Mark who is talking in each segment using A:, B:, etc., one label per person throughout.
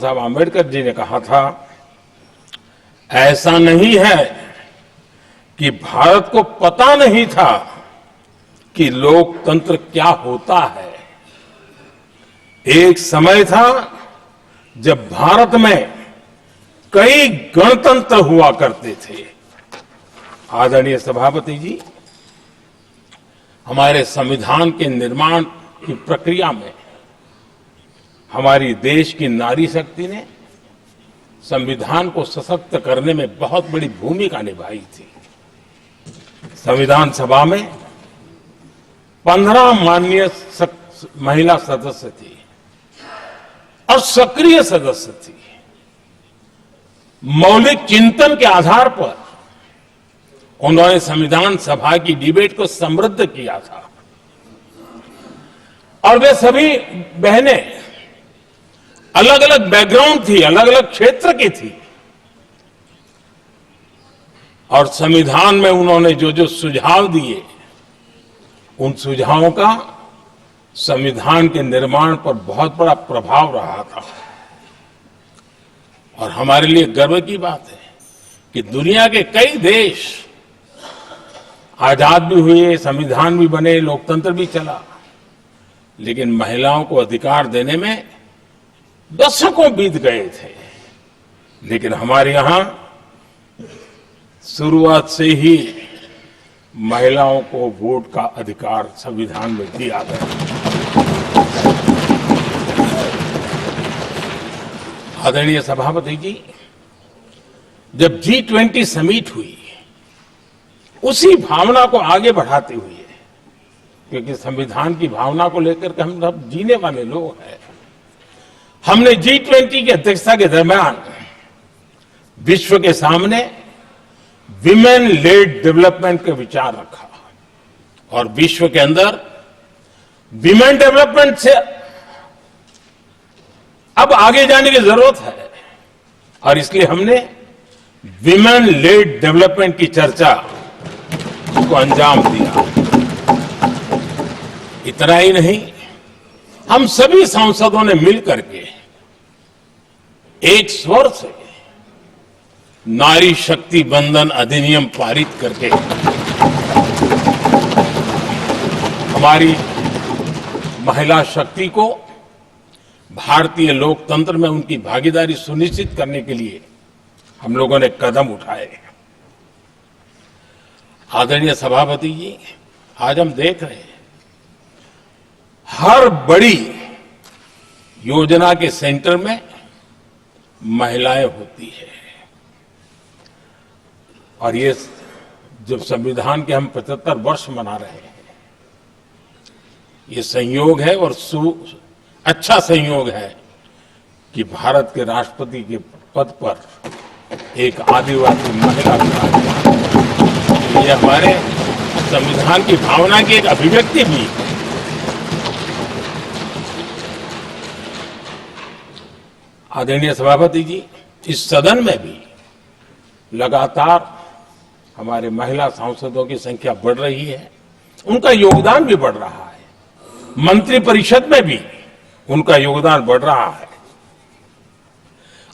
A: साहब आम्बेडकर जी ने कहा था, ऐसा नहीं है कि भारत को पता नहीं था कि लोकतंत्र क्या होता है। एक समय था जब भारत में कई गणतंत्र हुआ करते थे। आदरणीय सभापति जी, हमारे संविधान के निर्माण की प्रक्रिया में हमारी देश की नारी शक्ति ने संविधान को सशक्त करने में बहुत बड़ी भूमिका निभाई थी। संविधान सभा में 15 माननीय महिला सदस्य थी और सक्रिय सदस्य थी। मौलिक चिंतन के आधार पर उन्होंने संविधान सभा की डिबेट को समृद्ध किया था और वे सभी बहनें अलग अलग बैकग्राउंड थी, अलग अलग क्षेत्र की थी और संविधान में उन्होंने जो जो सुझाव दिए, उन सुझावों का संविधान के निर्माण पर बहुत बड़ा प्रभाव रहा था। और हमारे लिए गर्व की बात है कि दुनिया के कई देश आजाद भी हुए, संविधान भी बने, लोकतंत्र भी चला, लेकिन महिलाओं को अधिकार देने में दशकों बीत गए थे। लेकिन हमारे यहां शुरुआत से ही महिलाओं को वोट का अधिकार संविधान में दिया गया। आदरणीय सभापति जी, जब G20 समिट हुई, उसी भावना को आगे बढ़ाते हुए, क्योंकि संविधान की भावना को लेकर के हम सब जीने वाले लोग हैं, हमने G20 की अध्यक्षता के दरमियान विश्व के सामने विमेन लेड डेवलपमेंट का विचार रखा और विश्व के अंदर विमेन डेवलपमेंट से अब आगे जाने की जरूरत है और इसलिए हमने विमेन लेड डेवलपमेंट की चर्चा को अंजाम दिया। इतना ही नहीं, हम सभी सांसदों ने मिलकर के एक स्वर से नारी शक्ति बंधन अधिनियम पारित करके हमारी महिला शक्ति को भारतीय लोकतंत्र में उनकी भागीदारी सुनिश्चित करने के लिए हम लोगों ने कदम उठाए। आदरणीय सभापति जी, आज हम देख रहे हैं हर बड़ी योजना के सेंटर में महिलाएं होती है और ये जब संविधान के हम 75 वर्ष मना रहे हैं, ये संयोग है और अच्छा संयोग है कि भारत के राष्ट्रपति के पद पर एक आदिवासी महिला विराजमान। ये हमारे संविधान की भावना की एक अभिव्यक्ति भी है। आदरणीय सभापति जी, इस सदन में भी लगातार हमारे महिला सांसदों की संख्या बढ़ रही है, उनका योगदान भी बढ़ रहा है। मंत्रिपरिषद में भी उनका योगदान बढ़ रहा है।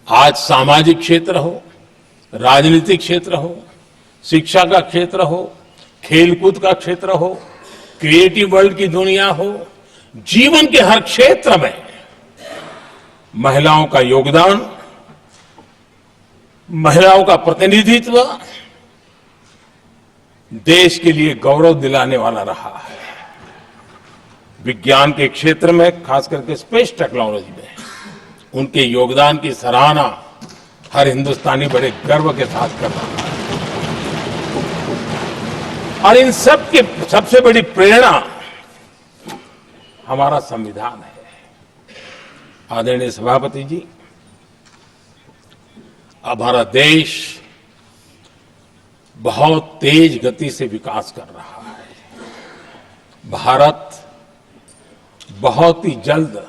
A: आज सामाजिक क्षेत्र हो, राजनीतिक क्षेत्र हो, शिक्षा का क्षेत्र हो, खेलकूद का क्षेत्र हो, क्रिएटिव वर्ल्ड की दुनिया हो, जीवन के हर क्षेत्र में महिलाओं का योगदान, महिलाओं का प्रतिनिधित्व देश के लिए गौरव दिलाने वाला रहा है। विज्ञान के क्षेत्र में, खास करके स्पेस टेक्नोलॉजी में उनके योगदान की सराहना हर हिंदुस्तानी बड़े गर्व के साथ कर रहा है और इन सब के सबसे बड़ी प्रेरणा हमारा संविधान है। आदरणीय सभापति जी, अब हमारा देश बहुत तेज गति से विकास कर रहा है। भारत बहुत ही जल्द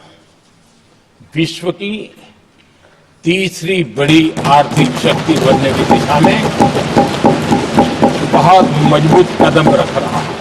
A: विश्व की तीसरी बड़ी आर्थिक शक्ति बनने की दिशा में बहुत मजबूत कदम रख रहा है।